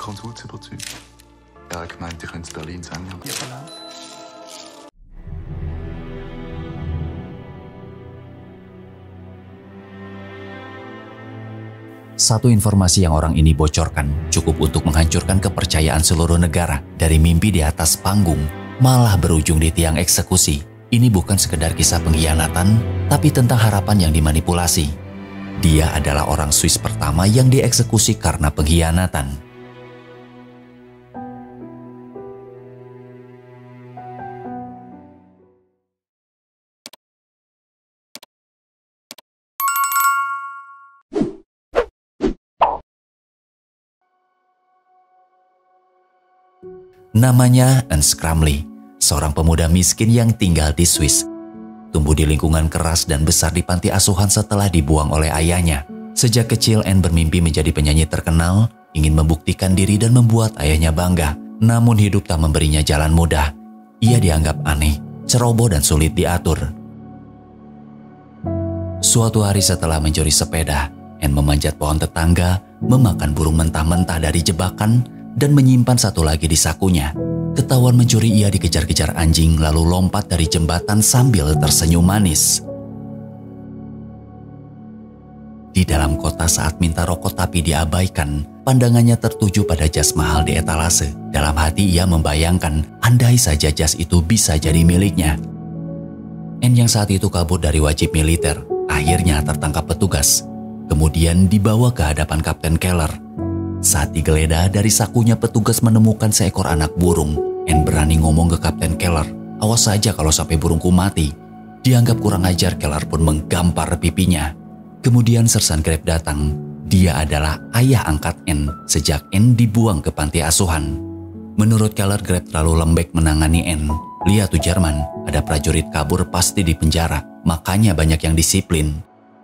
Konsul zu überzeugen. Er hat gemeint, ich könnte in Berlin senden. Ja, genau. Satu informasi yang orang ini bocorkan cukup untuk menghancurkan kepercayaan seluruh negara. Dari mimpi di atas panggung, malah berujung di tiang eksekusi. Ini bukan sekedar kisah pengkhianatan, tapi tentang harapan yang dimanipulasi. Dia adalah orang Swiss pertama yang dieksekusi karena pengkhianatan. Namanya Ernst Kramli, seorang pemuda miskin yang tinggal di Swiss. Tumbuh di lingkungan keras dan besar di panti asuhan setelah dibuang oleh ayahnya. Sejak kecil Anne bermimpi menjadi penyanyi terkenal, ingin membuktikan diri dan membuat ayahnya bangga. Namun hidup tak memberinya jalan mudah. Ia dianggap aneh, ceroboh dan sulit diatur. Suatu hari setelah mencuri sepeda, Anne memanjat pohon tetangga, memakan burung mentah-mentah dari jebakan, dan menyimpan satu lagi di sakunya. Ketahuan mencuri, ia dikejar-kejar anjing lalu lompat dari jembatan sambil tersenyum manis. Di dalam kota saat minta rokok tapi diabaikan, pandangannya tertuju pada jas mahal di etalase. Dalam hati ia membayangkan, andai saja jas itu bisa jadi miliknya. Anne yang saat itu kabur dari wajib militer, akhirnya tertangkap petugas. Kemudian dibawa ke hadapan Kapten Keller. Saat digeledah, dari sakunya petugas menemukan seekor anak burung. Anne berani ngomong ke Kapten Keller, awas saja kalau sampai burungku mati. Dianggap kurang ajar, Keller pun menggampar pipinya. Kemudian Sersan Greb datang. Dia adalah ayah angkat Anne sejak Anne dibuang ke panti asuhan. Menurut Keller, Greb terlalu lembek menangani Anne. Lihat tuh Jerman, ada prajurit kabur pasti di penjara, makanya banyak yang disiplin.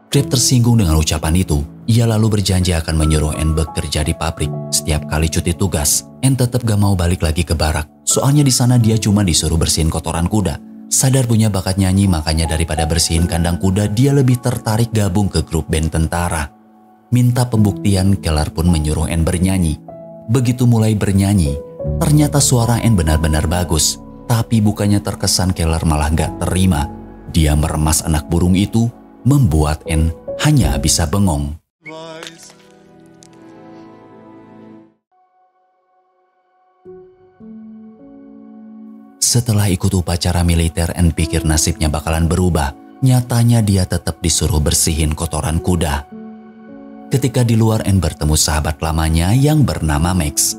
Greb tersinggung dengan ucapan itu. Ia lalu berjanji akan menyuruh Anne bekerja di pabrik. Setiap kali cuti tugas, Anne tetap gak mau balik lagi ke barak. Soalnya di sana dia cuma disuruh bersihin kotoran kuda. Sadar punya bakat nyanyi, makanya daripada bersihin kandang kuda, dia lebih tertarik gabung ke grup band tentara. Minta pembuktian, Keller pun menyuruh Anne bernyanyi. Begitu mulai bernyanyi, ternyata suara Anne benar-benar bagus. Tapi bukannya terkesan, Keller malah gak terima. Dia meremas anak burung itu, membuat Anne hanya bisa bengong. Setelah ikut upacara militer, Anne pikir nasibnya bakalan berubah. Nyatanya dia tetap disuruh bersihin kotoran kuda. Ketika di luar, Anne bertemu sahabat lamanya yang bernama Max.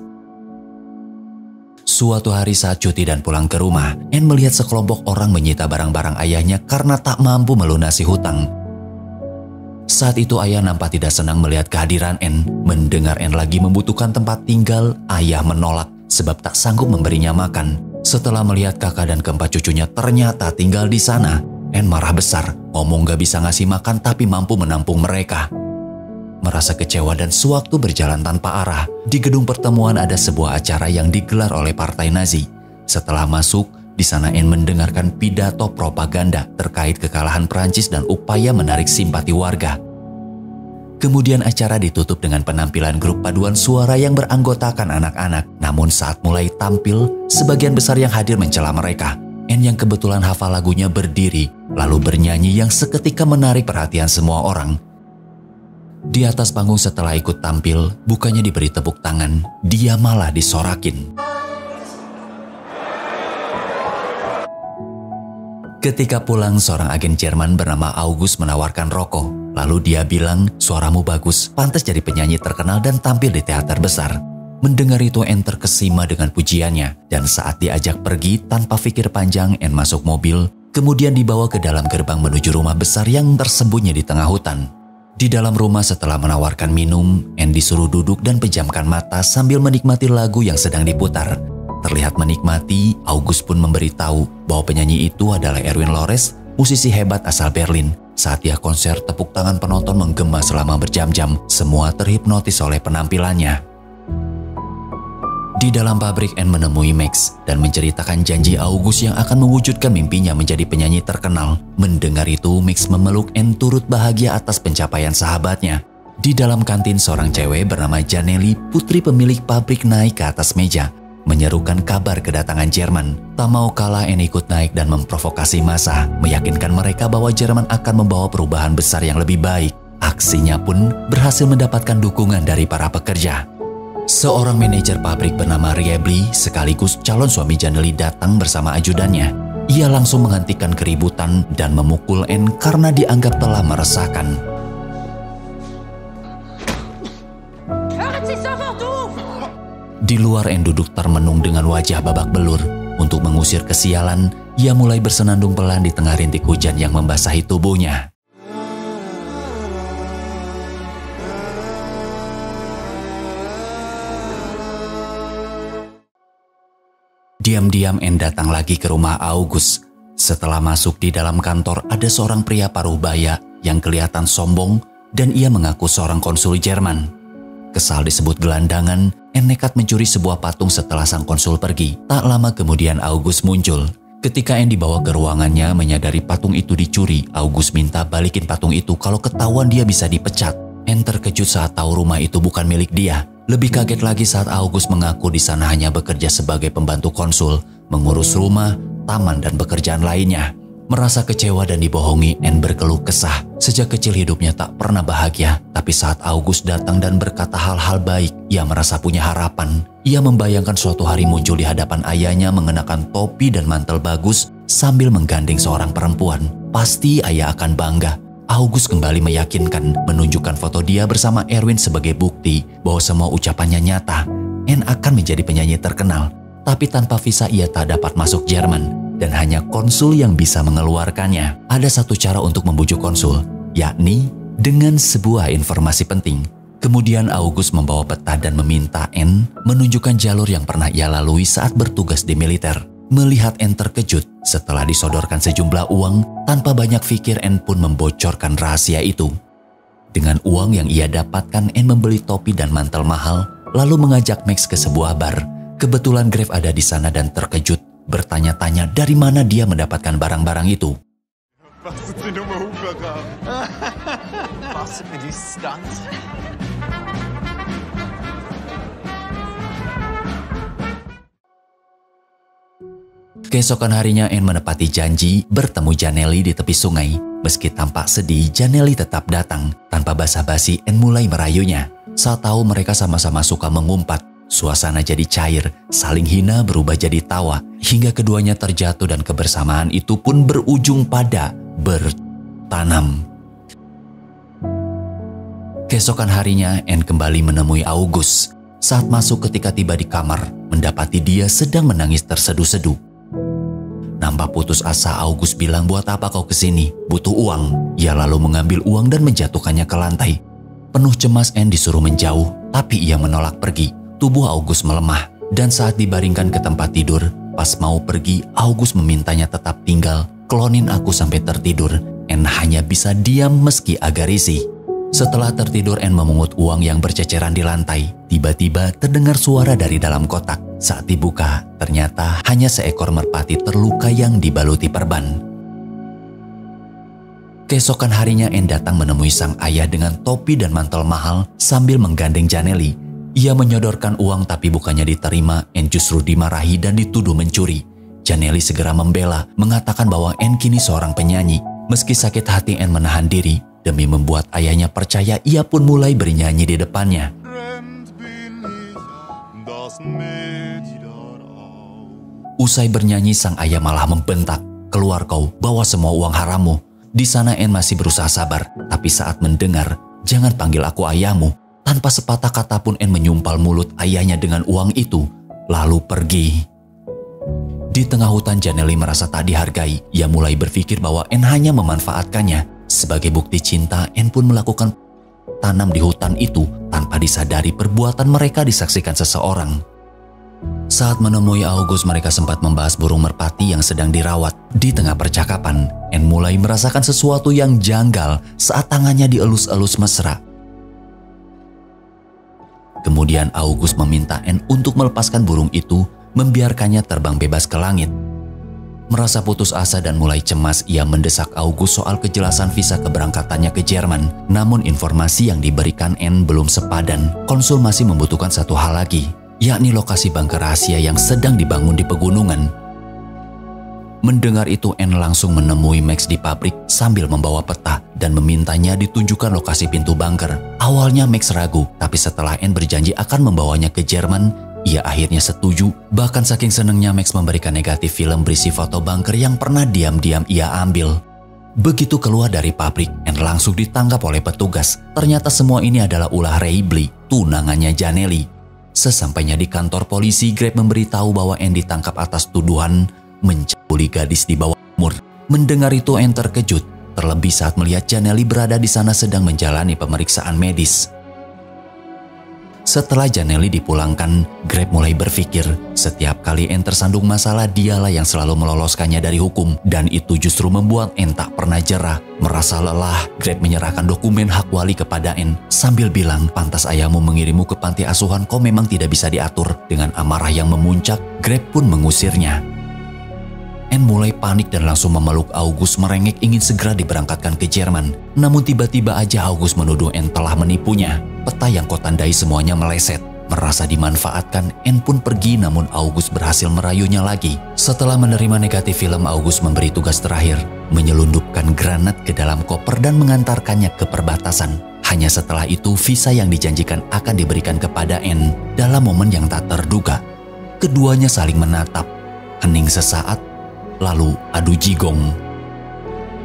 Suatu hari saat cuti dan pulang ke rumah, Anne melihat sekelompok orang menyita barang-barang ayahnya karena tak mampu melunasi hutang. Saat itu ayah nampak tidak senang melihat kehadiran Anne. Mendengar Anne lagi membutuhkan tempat tinggal, ayah menolak sebab tak sanggup memberinya makan. Setelah melihat kakak dan keempat cucunya ternyata tinggal di sana, Anne marah besar. Ngomong gak bisa ngasih makan tapi mampu menampung mereka. Merasa kecewa dan sewaktu berjalan tanpa arah, di gedung pertemuan ada sebuah acara yang digelar oleh Partai Nazi. Setelah masuk, di sana Anne mendengarkan pidato propaganda terkait kekalahan Prancis dan upaya menarik simpati warga. Kemudian acara ditutup dengan penampilan grup paduan suara yang beranggotakan anak-anak. Namun saat mulai tampil, sebagian besar yang hadir mencela mereka. Anne yang kebetulan hafal lagunya berdiri, lalu bernyanyi yang seketika menarik perhatian semua orang. Di atas panggung setelah ikut tampil, bukannya diberi tepuk tangan, dia malah disorakin. Ketika pulang, seorang agen Jerman bernama August menawarkan rokok. Lalu dia bilang, suaramu bagus, pantas jadi penyanyi terkenal dan tampil di teater besar. Mendengar itu, Anne terkesima dengan pujiannya. Dan saat diajak pergi, tanpa pikir panjang, Anne masuk mobil, kemudian dibawa ke dalam gerbang menuju rumah besar yang tersembunyi di tengah hutan. Di dalam rumah setelah menawarkan minum, Anne disuruh duduk dan pejamkan mata sambil menikmati lagu yang sedang diputar. Terlihat menikmati, August pun memberitahu bahwa penyanyi itu adalah Erwin Lores, musisi hebat asal Berlin. Saat dia konser, tepuk tangan penonton menggema selama berjam-jam. Semua terhipnotis oleh penampilannya. Di dalam pabrik, Anne menemui Max dan menceritakan janji August yang akan mewujudkan mimpinya menjadi penyanyi terkenal. Mendengar itu, Max memeluk Anne turut bahagia atas pencapaian sahabatnya. Di dalam kantin, seorang cewek bernama Janelli, putri pemilik pabrik, naik ke atas meja, menyerukan kabar kedatangan Jerman. Tak mau kalah, Anne ikut naik dan memprovokasi massa, meyakinkan mereka bahwa Jerman akan membawa perubahan besar yang lebih baik. Aksinya pun berhasil mendapatkan dukungan dari para pekerja. Seorang manajer pabrik bernama Riebli, sekaligus calon suami Janelli, datang bersama ajudannya. Ia langsung menghentikan keributan dan memukul Anne karena dianggap telah meresahkan. Di luar, Anne duduk termenung dengan wajah babak belur. Untuk mengusir kesialan, ia mulai bersenandung pelan di tengah rintik hujan yang membasahi tubuhnya. Diam-diam Anne datang lagi ke rumah August. Setelah masuk di dalam kantor, ada seorang pria paruh baya yang kelihatan sombong dan ia mengaku seorang konsul Jerman. Kesal disebut gelandangan, Anne nekat mencuri sebuah patung setelah sang konsul pergi. Tak lama kemudian August muncul. Ketika Anne dibawa ke ruangannya menyadari patung itu dicuri, August minta balikin patung itu, kalau ketahuan dia bisa dipecat. Anne terkejut saat tahu rumah itu bukan milik dia. Lebih kaget lagi saat August mengaku di sana hanya bekerja sebagai pembantu konsul, mengurus rumah, taman, dan pekerjaan lainnya. Merasa kecewa dan dibohongi, Anne berkeluh kesah. Sejak kecil hidupnya tak pernah bahagia, tapi saat August datang dan berkata hal-hal baik, ia merasa punya harapan. Ia membayangkan suatu hari muncul di hadapan ayahnya mengenakan topi dan mantel bagus sambil menggandeng seorang perempuan. Pasti ayah akan bangga. August kembali meyakinkan, menunjukkan foto dia bersama Erwin sebagai bukti bahwa semua ucapannya nyata. Anne akan menjadi penyanyi terkenal, tapi tanpa visa ia tak dapat masuk Jerman. Dan hanya konsul yang bisa mengeluarkannya. Ada satu cara untuk membujuk konsul, yakni dengan sebuah informasi penting. Kemudian August membawa peta dan meminta Anne menunjukkan jalur yang pernah ia lalui saat bertugas di militer. Melihat Anne terkejut setelah disodorkan sejumlah uang, tanpa banyak pikir Anne pun membocorkan rahasia itu. Dengan uang yang ia dapatkan, Anne membeli topi dan mantel mahal, lalu mengajak Max ke sebuah bar. Kebetulan Grave ada di sana dan terkejut, bertanya-tanya dari mana dia mendapatkan barang-barang itu. Keesokan harinya Anne menepati janji bertemu Janelli di tepi sungai. Meski tampak sedih, Janelli tetap datang. Tanpa basa-basi, Anne mulai merayunya. Saat tahu mereka sama-sama suka mengumpat, suasana jadi cair, saling hina berubah jadi tawa, hingga keduanya terjatuh dan kebersamaan itu pun berujung pada bertanam. Keesokan harinya, Anne kembali menemui August. Saat masuk ketika tiba di kamar, mendapati dia sedang menangis terseduh-seduh. Nampak putus asa, August bilang, "Buat apa kau kesini? Butuh uang." Ia lalu mengambil uang dan menjatuhkannya ke lantai. Penuh cemas, Anne disuruh menjauh, tapi ia menolak pergi. Tubuh August melemah, dan saat dibaringkan ke tempat tidur, pas mau pergi, August memintanya tetap tinggal. "Klonin aku sampai tertidur." Anne hanya bisa diam meski agak risih. Setelah tertidur, Anne memungut uang yang berceceran di lantai. Tiba-tiba terdengar suara dari dalam kotak. Saat dibuka, ternyata hanya seekor merpati terluka yang dibaluti perban. Keesokan harinya, Anne datang menemui sang ayah dengan topi dan mantel mahal sambil menggandeng Janelli. Ia menyodorkan uang tapi bukannya diterima, Anne justru dimarahi dan dituduh mencuri. Janelli segera membela, mengatakan bahwa Anne kini seorang penyanyi. Meski sakit hati, Anne menahan diri. Demi membuat ayahnya percaya, ia pun mulai bernyanyi di depannya. Usai bernyanyi, sang ayah malah membentak, "Keluar kau, bawa semua uang harammu." Di sana Anne masih berusaha sabar, tapi saat mendengar, "Jangan panggil aku ayahmu," tanpa sepatah kata pun Anne menyumpal mulut ayahnya dengan uang itu, lalu pergi. Di tengah hutan, Janelli merasa tak dihargai. Ia mulai berpikir bahwa Anne hanya memanfaatkannya. Sebagai bukti cinta, Anne pun melakukan tanam di hutan itu tanpa disadari perbuatan mereka disaksikan seseorang. Saat menemui August, mereka sempat membahas burung merpati yang sedang dirawat. Di tengah percakapan, Anne mulai merasakan sesuatu yang janggal saat tangannya dielus-elus mesra. Kemudian August meminta Anne untuk melepaskan burung itu, membiarkannya terbang bebas ke langit. Merasa putus asa dan mulai cemas, ia mendesak August soal kejelasan visa keberangkatannya ke Jerman. Namun informasi yang diberikan Anne belum sepadan. Konsul masih membutuhkan satu hal lagi, yakni lokasi bunker rahasia yang sedang dibangun di pegunungan. Mendengar itu, Anne langsung menemui Max di pabrik sambil membawa peta dan memintanya ditunjukkan lokasi pintu bunker. Awalnya Max ragu, tapi setelah Anne berjanji akan membawanya ke Jerman, ia akhirnya setuju. Bahkan saking senangnya Max memberikan negatif film berisi foto bunker yang pernah diam-diam ia ambil. Begitu keluar dari pabrik, Anne langsung ditangkap oleh petugas. Ternyata semua ini adalah ulah Ray Blee, tunangannya Janelli. Sesampainya di kantor polisi, Greg memberitahu bahwa Anne ditangkap atas tuduhan mencabuli gadis di bawah umur. Mendengar itu, Anne terkejut, terlebih saat melihat Janelli berada di sana sedang menjalani pemeriksaan medis. Setelah Janelli dipulangkan, Greg mulai berpikir setiap kali Anne tersandung masalah, dialah yang selalu meloloskannya dari hukum, dan itu justru membuat Anne tak pernah jera. Merasa lelah, Greg menyerahkan dokumen hak wali kepada Anne sambil bilang, "Pantas ayahmu mengirimmu ke panti asuhan, kau memang tidak bisa diatur." Dengan amarah yang memuncak, Greg pun mengusirnya. Anne mulai panik dan langsung memeluk August, merengek ingin segera diberangkatkan ke Jerman. Namun tiba-tiba aja August menuduh Anne telah menipunya. Peta yang kau tandai semuanya meleset. Merasa dimanfaatkan, Anne pun pergi, namun August berhasil merayunya lagi. Setelah menerima negatif film, August memberi tugas terakhir, menyelundupkan granat ke dalam koper dan mengantarkannya ke perbatasan. Hanya setelah itu, visa yang dijanjikan akan diberikan kepada Anne. Dalam momen yang tak terduga, keduanya saling menatap, hening sesaat, lalu adu jigong.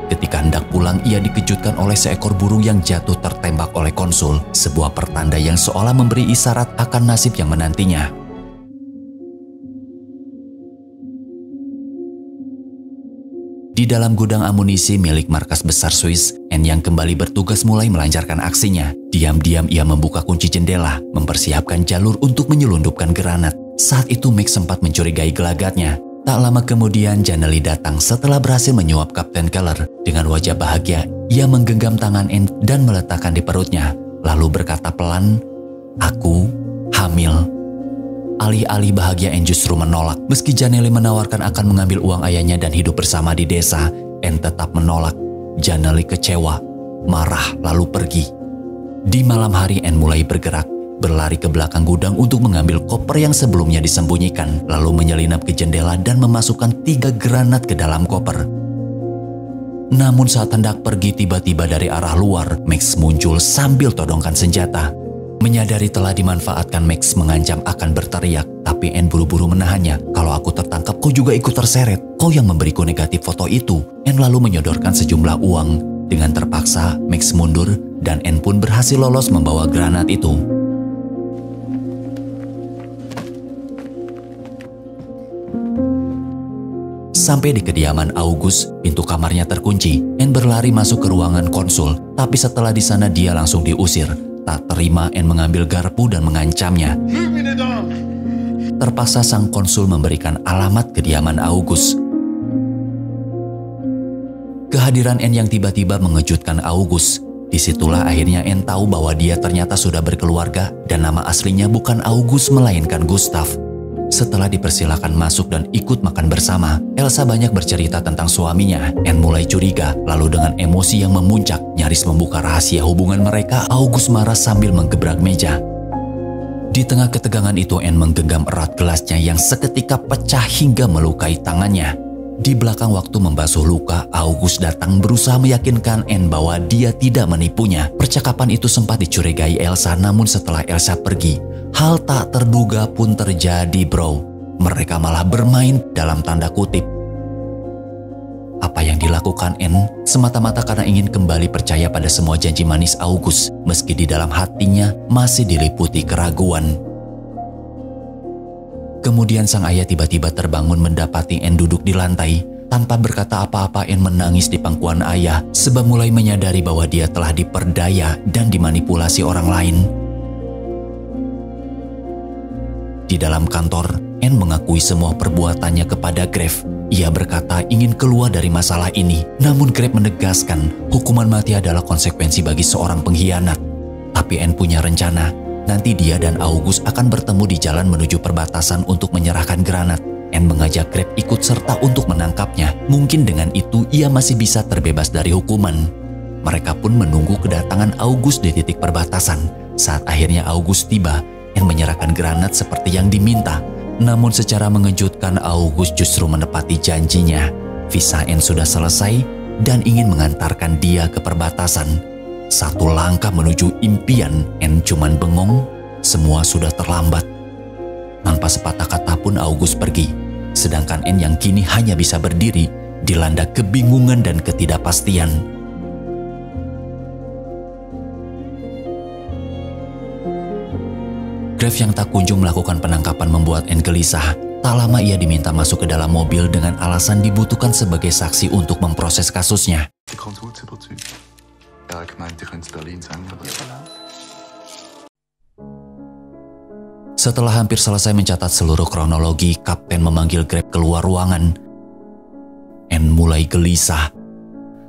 Ketika hendak pulang, ia dikejutkan oleh seekor burung yang jatuh tertembak oleh konsul, sebuah pertanda yang seolah memberi isyarat akan nasib yang menantinya. Di dalam gudang amunisi milik markas besar Swiss, Anne yang kembali bertugas mulai melancarkan aksinya. Diam-diam ia membuka kunci jendela, mempersiapkan jalur untuk menyelundupkan granat. Saat itu Max sempat mencurigai gelagatnya. Tak lama kemudian Janelli datang setelah berhasil menyuap Kapten Keller. Dengan wajah bahagia, ia menggenggam tangan Anne dan meletakkan di perutnya. Lalu berkata pelan, "Aku hamil." Alih-alih bahagia, Anne justru menolak. Meski Janelli menawarkan akan mengambil uang ayahnya dan hidup bersama di desa, Anne tetap menolak. Janelli kecewa, marah lalu pergi. Di malam hari Anne mulai bergerak, berlari ke belakang gudang untuk mengambil koper yang sebelumnya disembunyikan, lalu menyelinap ke jendela dan memasukkan 3 granat ke dalam koper. Namun saat hendak pergi, tiba-tiba dari arah luar, Max muncul sambil todongkan senjata. Menyadari telah dimanfaatkan, Max mengancam akan berteriak, tapi Anne buru-buru menahannya. "Kalau aku tertangkap, kau juga ikut terseret. Kau yang memberiku negatif foto itu." Anne lalu menyodorkan sejumlah uang. Dengan terpaksa, Max mundur dan Anne pun berhasil lolos membawa granat itu. Sampai di kediaman August, pintu kamarnya terkunci. Anne berlari masuk ke ruangan konsul, tapi setelah di sana dia langsung diusir. Tak terima, Anne mengambil garpu dan mengancamnya. Terpaksa sang konsul memberikan alamat kediaman August. Kehadiran Anne yang tiba-tiba mengejutkan August. Disitulah akhirnya Anne tahu bahwa dia ternyata sudah berkeluarga dan nama aslinya bukan August melainkan Gustav. Setelah dipersilakan masuk dan ikut makan bersama, Elsa banyak bercerita tentang suaminya. Anne mulai curiga, lalu dengan emosi yang memuncak, nyaris membuka rahasia hubungan mereka, August marah sambil menggebrak meja. Di tengah ketegangan itu, Anne menggenggam erat gelasnya yang seketika pecah hingga melukai tangannya. Di belakang waktu membasuh luka, August datang berusaha meyakinkan Anne bahwa dia tidak menipunya. Percakapan itu sempat dicurigai Elsa, namun setelah Elsa pergi, hal tak terduga pun terjadi, bro. Mereka malah bermain dalam tanda kutip. Apa yang dilakukan Anne semata-mata karena ingin kembali percaya pada semua janji manis August, meski di dalam hatinya masih diliputi keraguan. Kemudian sang ayah tiba-tiba terbangun mendapati Anne duduk di lantai. Tanpa berkata apa-apa, Anne menangis di pangkuan ayah sebab mulai menyadari bahwa dia telah diperdaya dan dimanipulasi orang lain. Di dalam kantor, Anne mengakui semua perbuatannya kepada Grave. Ia berkata ingin keluar dari masalah ini, namun Grave menegaskan hukuman mati adalah konsekuensi bagi seorang pengkhianat. Tapi Anne punya rencana. Nanti dia dan August akan bertemu di jalan menuju perbatasan untuk menyerahkan granat. Anne mengajak Grab ikut serta untuk menangkapnya. Mungkin dengan itu ia masih bisa terbebas dari hukuman. Mereka pun menunggu kedatangan August di titik perbatasan. Saat akhirnya August tiba, Anne menyerahkan granat seperti yang diminta. Namun secara mengejutkan August justru menepati janjinya. Visa Anne sudah selesai dan ingin mengantarkan dia ke perbatasan. Satu langkah menuju impian, Anne cuman bengong. Semua sudah terlambat. Tanpa sepatah kata pun August pergi. Sedangkan Anne yang kini hanya bisa berdiri, dilanda kebingungan dan ketidakpastian. Grave yang tak kunjung melakukan penangkapan membuat Anne gelisah. Tak lama ia diminta masuk ke dalam mobil dengan alasan dibutuhkan sebagai saksi untuk memproses kasusnya. Wie kommt du zu der Typ? Er hat gemeint, ihr könnt Berlin sein, aber... Setelah hampir selesai mencatat seluruh kronologi, Kapten memanggil Grab keluar ruangan. Anne mulai gelisah.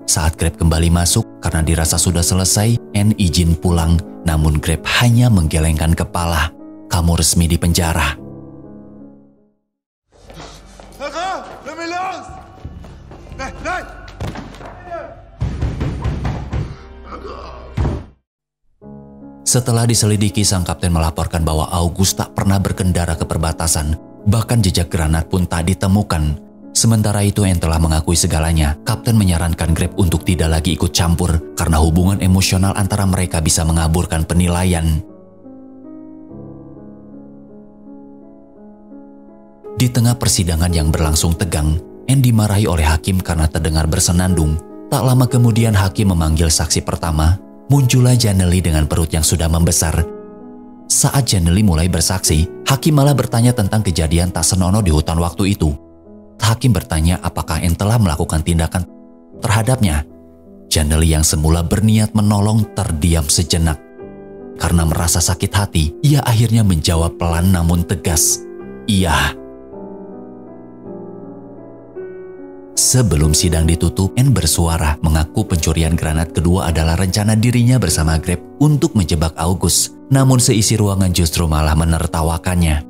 Saat Grab kembali masuk, karena dirasa sudah selesai, Anne izin pulang. Namun Grab hanya menggelengkan kepala. Kamu resmi di penjara. Setelah diselidiki, sang kapten melaporkan bahwa August tak pernah berkendara ke perbatasan. Bahkan jejak granat pun tak ditemukan. Sementara itu Anne telah mengakui segalanya. Kapten menyarankan Grab untuk tidak lagi ikut campur karena hubungan emosional antara mereka bisa mengaburkan penilaian. Di tengah persidangan yang berlangsung tegang, Anne dimarahi oleh hakim karena terdengar bersenandung. Tak lama kemudian hakim memanggil saksi pertama. Muncullah Janely dengan perut yang sudah membesar. Saat Janely mulai bersaksi, hakim malah bertanya tentang kejadian tak senonoh di hutan waktu itu. Hakim bertanya apakah Anne telah melakukan tindakan terhadapnya. Janely yang semula berniat menolong terdiam sejenak. Karena merasa sakit hati, ia akhirnya menjawab pelan namun tegas, "Iya." Sebelum sidang ditutup, Anne bersuara mengaku pencurian granat kedua adalah rencana dirinya bersama Grab untuk menjebak August. Namun seisi ruangan justru malah menertawakannya.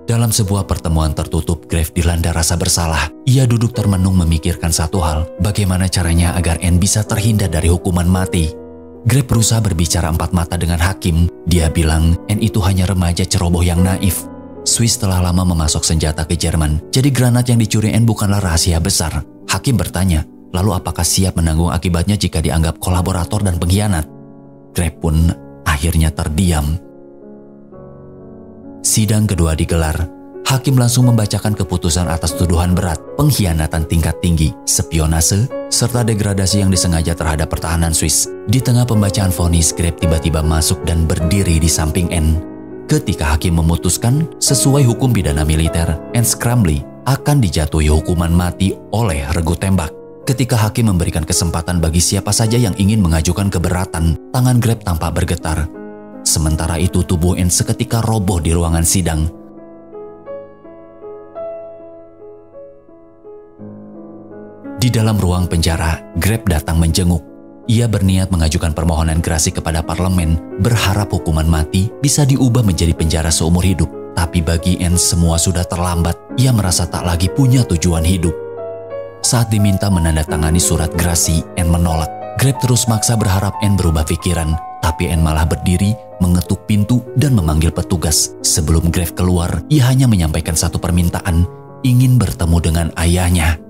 Dalam sebuah pertemuan tertutup, Grave dilanda rasa bersalah. Ia duduk termenung memikirkan satu hal, bagaimana caranya agar Anne bisa terhindar dari hukuman mati. Grave berusaha berbicara empat mata dengan hakim. Dia bilang Anne itu hanya remaja ceroboh yang naif. Swiss telah lama memasok senjata ke Jerman, jadi granat yang dicuri Anne bukanlah rahasia besar. Hakim bertanya, lalu apakah siap menanggung akibatnya jika dianggap kolaborator dan pengkhianat? Grave pun akhirnya terdiam. Sidang kedua digelar. Hakim langsung membacakan keputusan atas tuduhan berat, pengkhianatan tingkat tinggi, spionase, serta degradasi yang disengaja terhadap pertahanan Swiss. Di tengah pembacaan vonis, Grave tiba-tiba masuk dan berdiri di samping Anne. Ketika hakim memutuskan, sesuai hukum pidana militer, Anne Scrambley akan dijatuhi hukuman mati oleh regu tembak. Ketika hakim memberikan kesempatan bagi siapa saja yang ingin mengajukan keberatan, tangan Grave tampak bergetar. Sementara itu tubuh Anne seketika roboh di ruangan sidang. Di dalam ruang penjara, Grave datang menjenguk. Ia berniat mengajukan permohonan gerasi kepada parlemen, berharap hukuman mati bisa diubah menjadi penjara seumur hidup. Tapi bagi Anne semua sudah terlambat. Ia merasa tak lagi punya tujuan hidup. Saat diminta menandatangani surat gerasi, Anne menolak. Grave terus maksa berharap Anne berubah pikiran. Tapi Anne malah berdiri, mengetuk pintu dan memanggil petugas. Sebelum Grave keluar, ia hanya menyampaikan satu permintaan, ingin bertemu dengan ayahnya.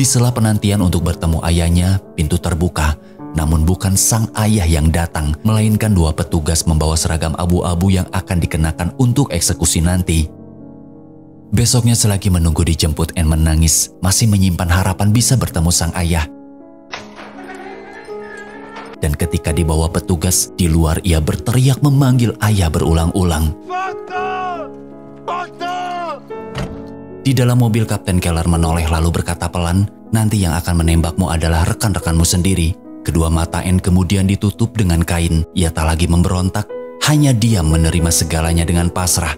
Di sela penantian untuk bertemu ayahnya, pintu terbuka. Namun bukan sang ayah yang datang, melainkan dua petugas membawa seragam abu-abu yang akan dikenakan untuk eksekusi nanti. Besoknya selagi menunggu dijemput, Anne menangis, masih menyimpan harapan bisa bertemu sang ayah. Dan ketika dibawa petugas, di luar ia berteriak memanggil ayah berulang-ulang. Di dalam mobil, Kapten Keller menoleh lalu berkata pelan, nanti yang akan menembakmu adalah rekan-rekanmu sendiri. Kedua mata Anne kemudian ditutup dengan kain. Ia tak lagi memberontak, hanya diam menerima segalanya dengan pasrah.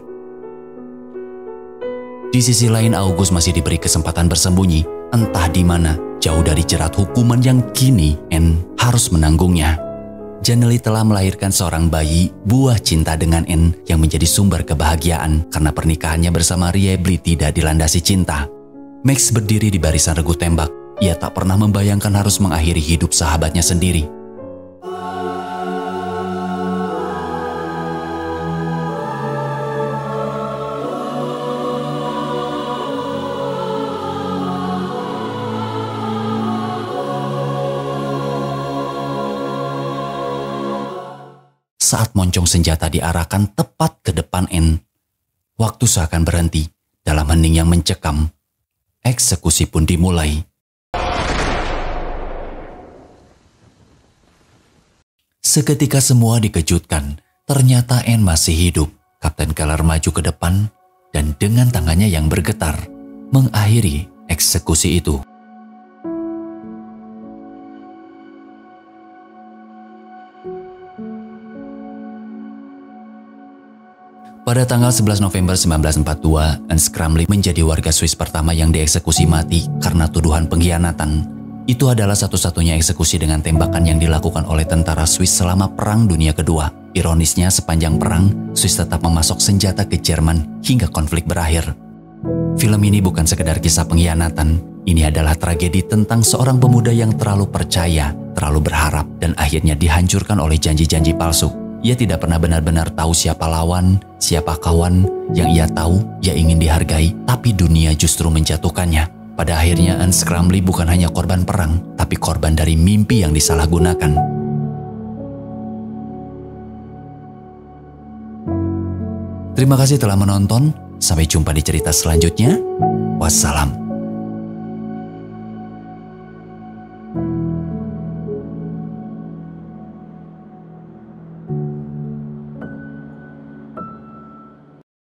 Di sisi lain, August masih diberi kesempatan bersembunyi, entah di mana, jauh dari jerat hukuman yang kini Anne harus menanggungnya. Janely telah melahirkan seorang bayi, buah cinta dengan Anne yang menjadi sumber kebahagiaan karena pernikahannya bersama Riebli tidak dilandasi cinta. Max berdiri di barisan regu tembak. Ia tak pernah membayangkan harus mengakhiri hidup sahabatnya sendiri. Saat moncong senjata diarahkan tepat ke depan Anne, waktu seakan berhenti. Dalam hening yang mencekam, eksekusi pun dimulai. Seketika semua dikejutkan, ternyata Anne masih hidup. Kapten Keller maju ke depan dan dengan tangannya yang bergetar, mengakhiri eksekusi itu. Pada tanggal 11 November 1942, Ernst Kramly menjadi warga Swiss pertama yang dieksekusi mati karena tuduhan pengkhianatan. Itu adalah satu-satunya eksekusi dengan tembakan yang dilakukan oleh tentara Swiss selama Perang Dunia Kedua. Ironisnya, sepanjang perang, Swiss tetap memasok senjata ke Jerman hingga konflik berakhir. Film ini bukan sekedar kisah pengkhianatan. Ini adalah tragedi tentang seorang pemuda yang terlalu percaya, terlalu berharap, dan akhirnya dihancurkan oleh janji-janji palsu. Ia tidak pernah benar-benar tahu siapa lawan, siapa kawan. Yang ia tahu, ia ingin dihargai, tapi dunia justru menjatuhkannya. Pada akhirnya Ernst Kramly bukan hanya korban perang, tapi korban dari mimpi yang disalahgunakan. Terima kasih telah menonton. Sampai jumpa di cerita selanjutnya. Wassalam.